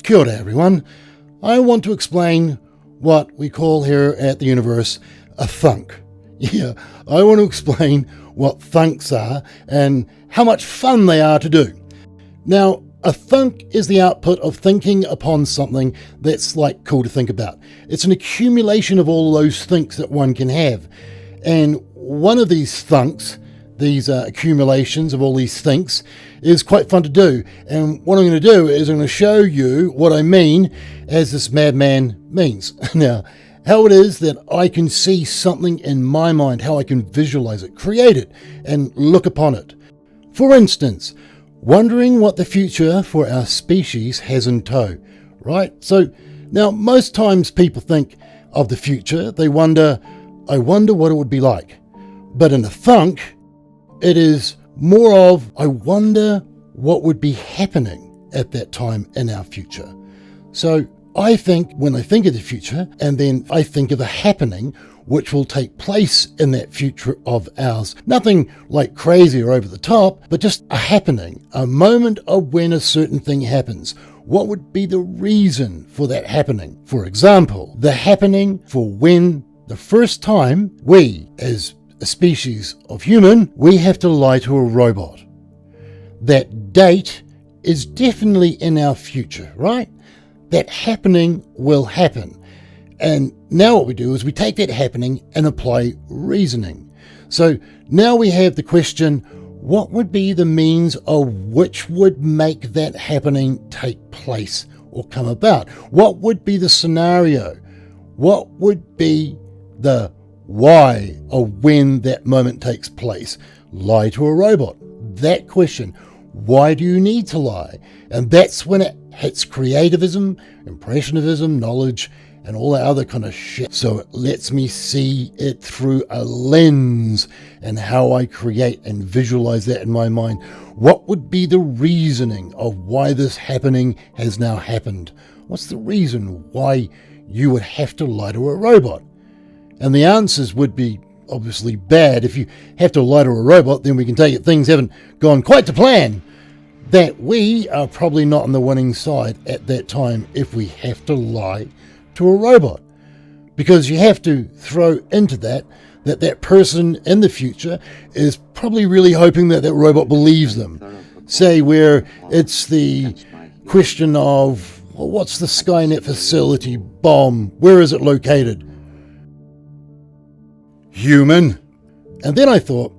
Kia ora everyone. I want to explain what we call here at the universe a thunk. Yeah, I want to explain what thunks are and how much fun they are to do. Now, a thunk is the output of thinking upon something that's like cool to think about. It's an accumulation of all those thinks that one can have. And one of these thunks, these accumulations of all these thinks, is quite fun to do. And what I'm going to do is I'm going to show you what I mean as this madman means. Now, how it is that I can see something in my mind, how I can visualize it, create it, and look upon it. For instance, wondering what the future for our species has in tow, right? So now most times people think of the future, they wonder, I wonder what it would be like. But in a thunk, it is more of, I wonder what would be happening at that time in our future. So I think when I think of the future, and then I think of a happening which will take place in that future of ours. Nothing like crazy or over the top, but just a happening, a moment of when a certain thing happens. What would be the reason for that happening? For example, the happening for when the first time we, as a species of human, we have to lie to a robot. That date is definitely in our future, right? That happening will happen. And now what we do is we take that happening and apply reasoning. So now we have the question, what would be the means of which would make that happening take place or come about? What would be the scenario? What would be the why of when that moment takes place? Lie to a robot. That question, why do you need to lie? And that's when it hits creativism, impressionism, knowledge, and all that other kind of shit. So it lets me see it through a lens and how I create and visualize that in my mind. What would be the reasoning of why this happening has now happened? What's the reason why you would have to lie to a robot? And the answers would be obviously bad. If you have to lie to a robot, then we can take it things haven't gone quite to plan. That we are probably not on the winning side at that time if we have to lie to a robot. Because you have to throw into that person in the future is probably really hoping that robot believes them. Say where it's the question of, well, what's the Skynet facility bomb? Where is it located? Human. And then I thought,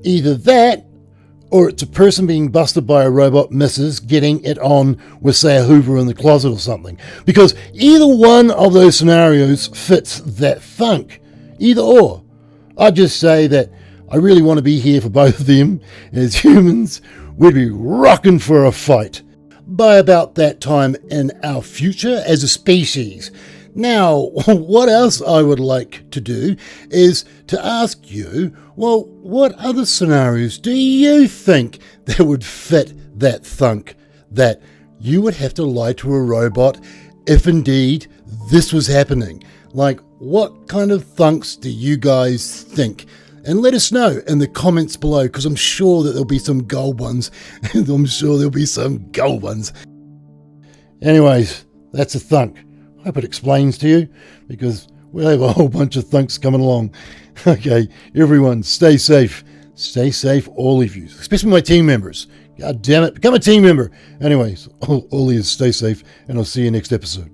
either that, or it's a person being busted by a robot misses getting it on with, say, a Hoover in the closet or something. Because either one of those scenarios fits that thunk. Either or. I'd just say that I really want to be here for both of them. As humans, we'd be rocking for a fight by about that time in our future as a species. Now, what else I would like to do is to ask you, well, what other scenarios do you think that would fit that thunk, that you would have to lie to a robot if indeed this was happening? Like, what kind of thunks do you guys think? And let us know in the comments below, because I'm sure that there'll be some gold ones. Anyways, that's a thunk. I hope it explains to you, because we'll have a whole bunch of thunks coming along. Okay, everyone, stay safe. Stay safe, all of you, especially my team members. God damn it, become a team member. Anyways, all of you, stay safe, and I'll see you next episode.